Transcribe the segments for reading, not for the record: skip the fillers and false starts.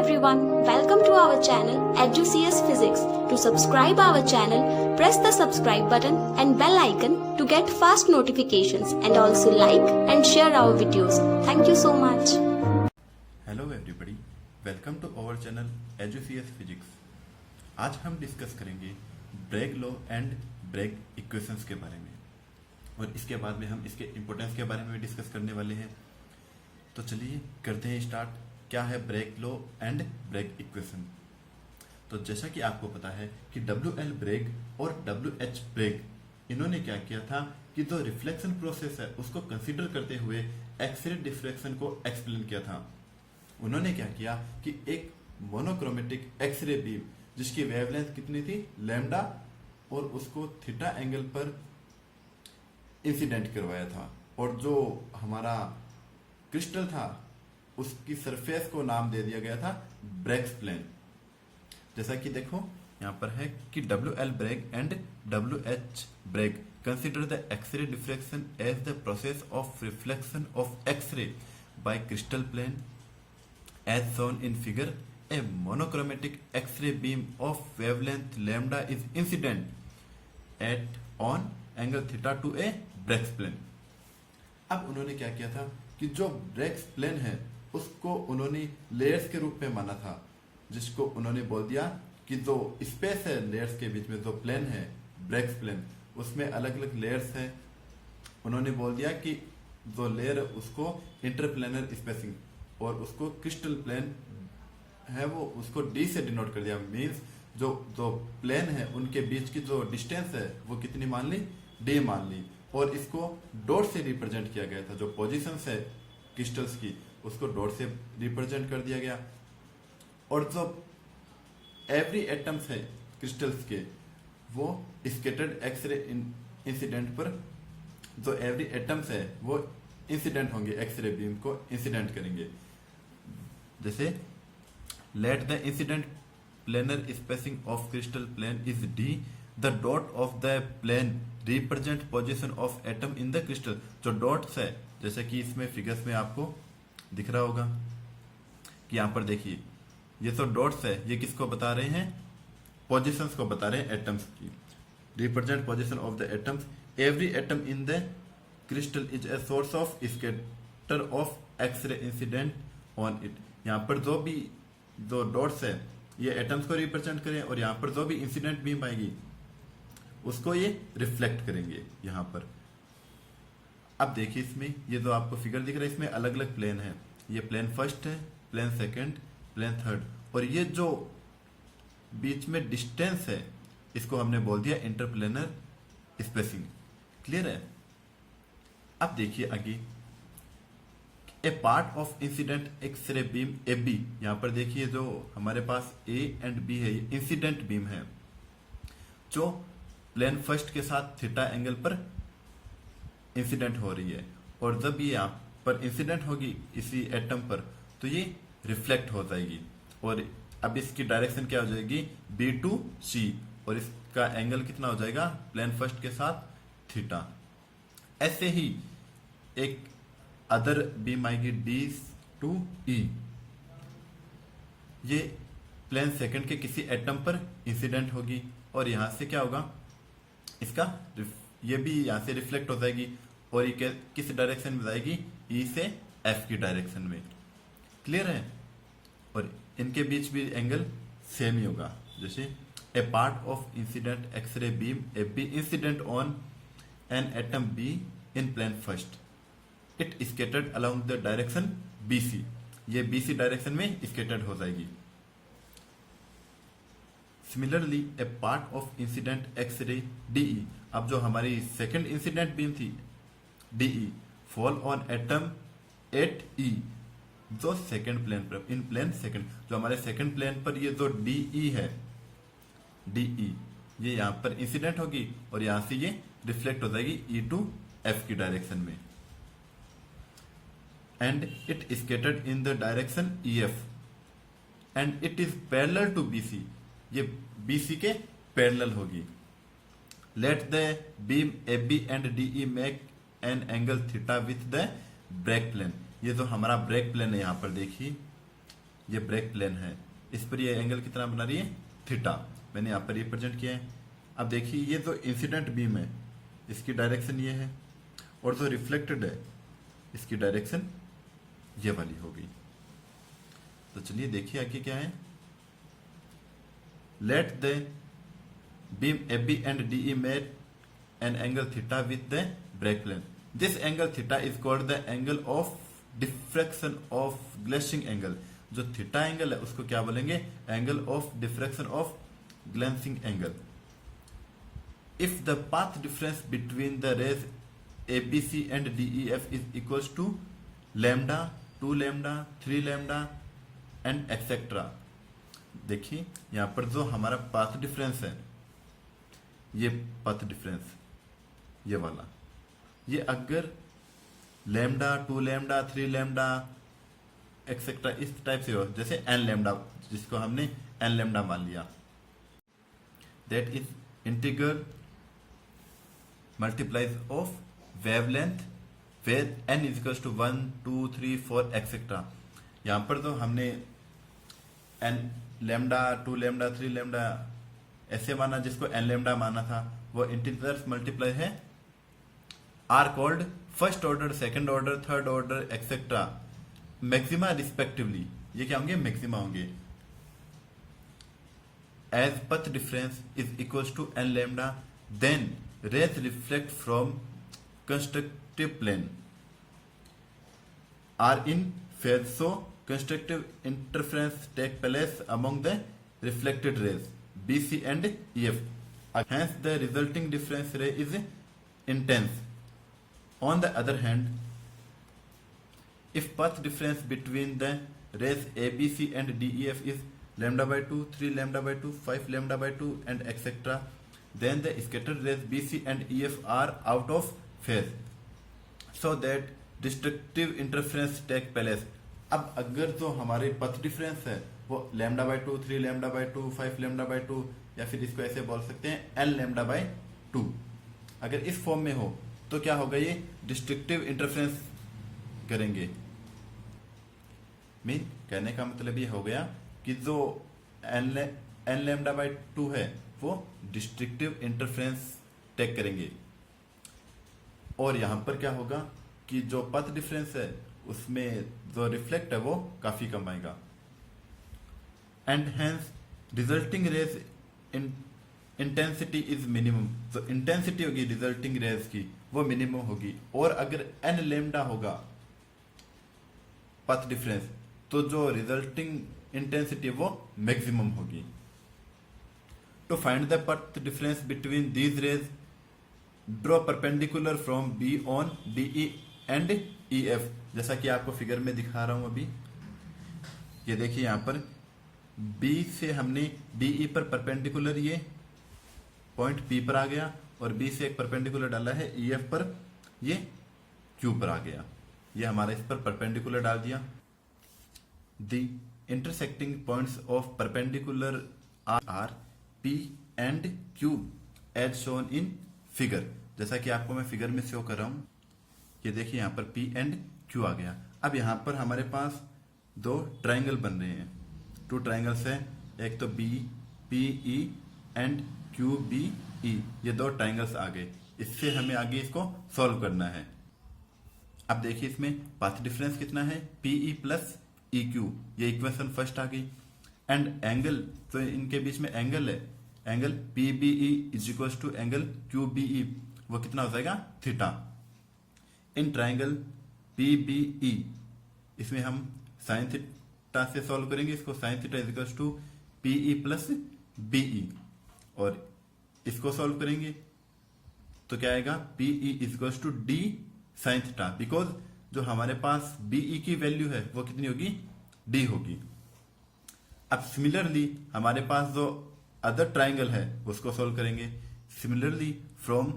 everyone, welcome to our channel EduCS Physics. To subscribe our channel, press the subscribe button and bell icon to get fast notifications and also like and share our videos. Thank you so much. Hello everybody, welcome to our channel EduCS Physics। आज हम discuss करेंगे Bragg law and Bragg equations के बारे में और इसके बाद में हम इसके इम्पोर्टेंस के बारे में भी डिस्कस करने वाले हैं। तो चलिए करते हैं स्टार्ट। क्या है Bragg law and Bragg equation? तो जैसा कि आपको पता है कि WL ब्रेग और WH ब्रेग इन्होंने क्या किया था कि जो रिफ्लेक्शन प्रोसेस है उसको कंसीडर करते हुए एक्सरे डिफ्रैक्शन को एक्सप्लेन किया था। उन्होंने क्या किया कि एक मोनोक्रोमेटिक एक्सरे बीम जिसकी वेवलेंथ कितनी थी लैम्डा और उसको थीटा एंगल पर इंसिडेंट करवाया था और जो हमारा क्रिस्टल था उसकी सरफेस को नाम दे दिया गया था ब्रेग्स प्लेन। जैसा कि देखो यहाँ पर है कि WL Bragg and WH Bragg consider the X ray diffraction as the process of reflection of X ray by crystal plane as shown in figure. A monochromatic X-ray beam of wavelength lambda is incident at on angle theta to a Bragg's plane. अब उन्होंने क्या किया था कि जो Bragg's plane है उसको उन्होंने लेयर्स के रूप में माना था, जिसको उन्होंने बोल दिया कि जो स्पेस है लेयर्स के बीच में जो प्लेन है Bragg's प्लेन उसमें अलग अलग लेयर्स है। उन्होंने बोल दिया कि जो लेयर है उसको इंटरप्लेनर स्पेसिंग और उसको क्रिस्टल प्लेन है वो उसको D से डिनोट कर दिया। मींस जो जो प्लेन है उनके बीच की जो डिस्टेंस है वो कितनी मान ली, D मान ली और इसको डॉट से रिप्रेजेंट किया गया था। जो पोजीशंस है क्रिस्टल्स की उसको डॉट से रिप्रेजेंट कर दिया गया और जो एवरी एटम्स है क्रिस्टल्स के वो स्कैटर्ड एक्सरे इंसिडेंट पर जो एवरी एटम्स है वो इंसिडेंट होंगे, एक्सरे बीम को इंसिडेंट करेंगे। जैसे let the incident planar spacing of crystal plane is D, the dot of the plane represent position of atom in the crystal. जो dots है जैसे कि इसमें फिगर्स में आपको दिख रहा होगा कि यहाँ पर देखिए ये तो डॉट्स है, ये किसको बता रहे हैं, पोजीशंस को बता रहे हैं एटम्स की। Represent position of the atoms, every atom in the crystal is a source of scatter of X ray incident on it. यहाँ पर जो भी जो डॉट्स है ये एटम्स को रिप्रेजेंट करें और यहाँ पर जो भी इंसिडेंट बीम आएगी उसको ये रिफ्लेक्ट करेंगे यहाँ पर। अब देखिए इसमें ये जो आपको फिगर दिख रहा है इसमें अलग अलग प्लेन है। ये प्लेन फर्स्ट है, प्लेन सेकंड, प्लेन थर्ड और ये जो बीच में डिस्टेंस है इसको हमने बोल दिया इंटरप्लेनर स्पेसिंग। क्लियर है? अब देखिए आगे, a part of incident X ray beam AB, यहां पर देखिए जो हमारे पास A एंड B है ये इंसिडेंट बीम है जो प्लेन फर्स्ट के साथ थीटा एंगल पर इंसिडेंट हो रही है और जब ये यहां पर इंसिडेंट होगी इसी एटम पर तो ये रिफ्लेक्ट हो जाएगी और अब इसकी डायरेक्शन क्या हो जाएगी B to C और इसका एंगल कितना हो जाएगा प्लेन फर्स्ट के साथ थीटा। ऐसे ही एक अदर बीम आएगी D to E, ये प्लेन सेकंड के किसी एटम पर इंसिडेंट होगी और यहां से क्या होगा इसका ये भी यहां से रिफ्लेक्ट हो जाएगी और ये किस डायरेक्शन में जाएगी E से F की डायरेक्शन में। क्लियर है? और इनके बीच भी एंगल सेम ही होगा। जैसे a part of incident X ray beam AB incident on an atom B in plane first, it scattered along the direction BC, ये BC डायरेक्शन में स्कैटर्ड हो जाएगी। Similarly a part of incident X ray DE, अब जो हमारी second incident beam थी DE fall on atom at E, जो second plane पर इन प्लेन सेकंड, जो हमारे सेकंड प्लेन पर ये जो DE है DE ये यहाँ पर इंसिडेंट होगी और यहां से ये रिफ्लेक्ट हो जाएगी E to F की डायरेक्शन में and it is scattered in the direction EF and it is parallel to BC, ये BC के पैरेलल होगी। Let the beam AB and DE make an angle theta with the Bragg plane, ये जो हमारा Bragg plane है यहाँ पर देखिए ये ब्रेक प्लेन है, इस पर ये एंगल कितना बना रही है, थीटा। मैंने यहाँ पर रिप्रेजेंट किया है। अब देखिए ये जो इंसिडेंट बीम है इसकी डायरेक्शन ये है, और जो रिफ्लेक्टेड है इसकी डायरेक्शन ये वाली होगी। तो चलिए देखिए आगे क्या है। Let the beam AB and DE made an angle theta with the break plane. This angle theta is called the angle of diffraction of glancing angle. जो थीटा एंगल है उसको क्या बोलेंगे, angle of diffraction of glancing angle. If the path difference between the rays ABC and DEF is equals to lambda, 2 lambda, 3 lambda and etcetera. देखिए यहां पर जो हमारा पाथ डिफरेंस है, ये पाथ डिफरेंस ये वाला, ये अगर लैम्डा, 2 लैम्डा, 3 लैम्डा एक्सेट्रा इस टाइप से हो, जैसे n लैम्डा जिसको हमने n लैम्डा मान लिया, that is integral multiplies of wavelength where n is equals to 1, 2, 3, 4 etcetera. यहां पर तो हमने n लैम्डा, 2 लैम्डा, 3 लैम्डा ऐसे माना, जिसको n लैम्डा माना था, वो इंटीजर्स मल्टीप्लाई है, are called first order, second order, third order etcetera maxima respectively. ये क्या होंगे, मैक्सिमा होंगे। As path difference is equals to n lambda, then rays reflect from constructive plane are in phase, so constructive interference take place among the reflected rays BC and EF. Hence, the resulting difference ray is intense. On the other hand, if path difference between the rays ABC and DEF is lambda by 2, 3 lambda by 2, 5 lambda by 2 and etc., then the scattered rays BC and EF are out of phase, so that destructive interference take place. अब अगर जो हमारे पथ difference है वो lambda by 2, 3 lambda by 2, 5 lambda by 2, या फिर इसको ऐसे बोल सकते हैं n लैम्डा बाय 2, अगर इस फॉर्म में हो तो क्या होगा, ये डिस्ट्रक्टिव इंटरफेरेंस करेंगे। मीन कहने का मतलब ये हो गया कि जो n लैम्डा बाय 2 है वो डिस्ट्रक्टिव इंटरफेरेंस टेक करेंगे, और यहां पर क्या होगा कि जो पथ डिफरेंस है उसमें जो रिफ्लेक्ट है वो काफी कम आएगा, and hence resulting rays intensity is minimum. जो इंटेंसिटी होगी रिजल्टिंग रेज की वो मिनिमम होगी, और अगर n लैम्डा होगा पथ डिफरेंस तो जो रिजल्टिंग इंटेंसिटी वो मैक्सिमम होगी। To find the path difference between these rays, draw perpendicular from B on DE and EF, जैसा कि आपको फिगर में दिखा रहा हूं अभी। ये देखिए यहां पर B से हमने DE पर परपेंडिकुलर ये पॉइंट P पर आ गया, और B से एक परपेंडिकुलर डाला है EF पर, ये Q पर आ गया। ये हमारा इस पर परपेंडिकुलर डाल दिया। The intersecting points of perpendicular are P and Q as shown in figure, जैसा कि आपको मैं फिगर में शो कर रहा हूं। ये देखिए यहाँ पर P एंड Q आ गया। अब यहाँ पर हमारे पास दो ट्राइंगल बन रहे हैं, 2 ट्राइंगल्स हैं, एक तो BPE एंड QBE, ये 2 ट्राइंगल्स आ गए। इससे हमें आगे इसको सॉल्व करना है। अब देखिए इसमें पाथ डिफरेंस कितना है, PE प्लस EQ, ये इक्वेशन फर्स्ट आ गई, एंड एंगल तो इनके बीच में एंगल है, angle PBE is equal to angle QBE, वो कितना हो जाएगा, थीटा। इन ट्राइंगल PBE इसमें हम साइन थीटा से सॉल्व करेंगे इसको, sine theta is equal to PE plus BE, और इसको सॉल्व करेंगे तो क्या आएगा, PE is equal to D sine theta, because जो हमारे पास BE की वैल्यू है वो कितनी होगी, D होगी। अब सिमिलरली हमारे पास जो अदर ट्राइंगल है उसको सॉल्व करेंगे। सिमिलरली फ्रॉम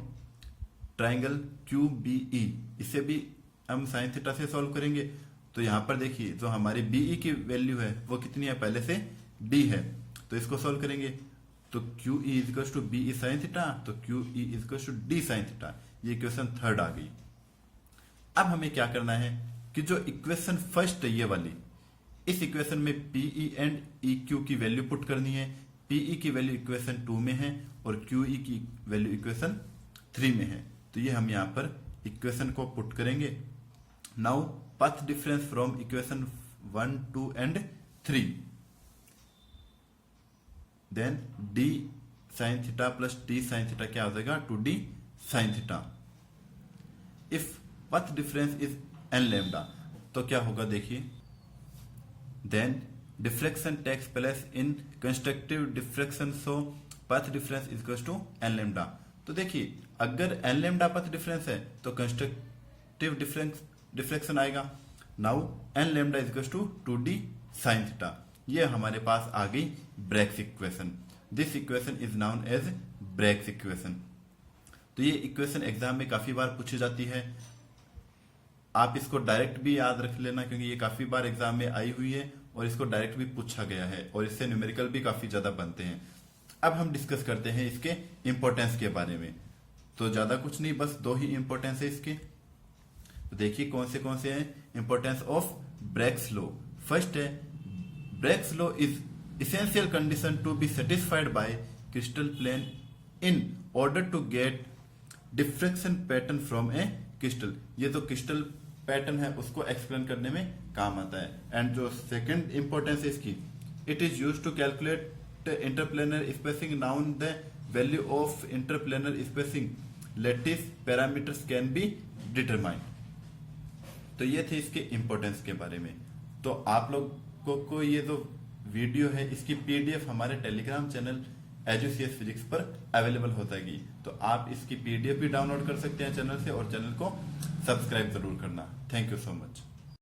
ट्राइंगल QBE, इसे भी हम साइन थीटा से सॉल्व करेंगे। तो यहां पर देखिए जो हमारी BE की वैल्यू है वो कितनी है, पहले से D है, तो इसको सॉल्व करेंगे तो QE is equal to BE sine theta, तो QE is equal to D sine theta. ये इक्वेशन थर्ड आ गई। अब हमें क्या करना है कि जो इक्वेशन फर्स्ट है ये वाली, इस इक्वेशन में पीई एंड EQ की वैल्यू पुट करनी है। पीई की वैल्यू इक्वेशन 2 में है और QE की वैल्यू इक्वेशन 3 में है। तो ये हम यहाँ पर इक्वेशन को पुट करेंगे। Now path difference from equation 1, 2 and 3, then d sin theta plus t sin theta क्या हो जाएगा 2d sin theta. If path difference is n lambda तो क्या होगा देखिए, then deflection takes place in constructive deflection, so path difference is equal to n lambda. तो देखिए अगर n लैम्डा पाथ डिफरेंस है तो कंस्ट्रक्टिव डिफ्लेक्शन आएगा। Now n lambda is equal to 2d sin theta. ये हमारे पास आ गई Bragg's equation. This equation is known as Bragg's equation. तो ये इक्वेशन एग्जाम में काफी बार पूछी जाती है। आप इसको डायरेक्ट भी याद रख लेना क्योंकि ये काफी बार एग्जाम में आई हुई है और इसको डायरेक्ट भी पूछा गया है और इससे न्यूमेरिकल भी काफी ज्यादा बनते हैं। अब हम डिस्कस करते हैं इसके इंपॉर्टेंस के बारे में। तो ज्यादा कुछ नहीं, बस 2 ही इंपॉर्टेंस है इसके। तो देखिए कौन से हैं importance of Bragg's law. First है Bragg's law is essential condition to be satisfied by crystal plane in order to get diffraction pattern from a crystal। ये तो क्रिस्टल पैटर्न है उसको एक्सप्लेन करने में काम आता है। एंड जो सेकंड इंपॉर्टेंस है इसकी, it is used to calculate interplanar spacing. Known the value of interplanar spacing lattice parameters can be determined. तो ये थे इसके इंपॉर्टेंस के बारे में। तो आप लोगों को ये जो वीडियो है इसकी PDF हमारे टेलीग्राम चैनल एजुसीएस फिजिक्स पर अवेलेबल हो जाएगी। तो आप इसकी PDF भी डाउनलोड कर सकते हैं चैनल से और चैनल को सब्सक्राइब जरूर करना। Thank you so much.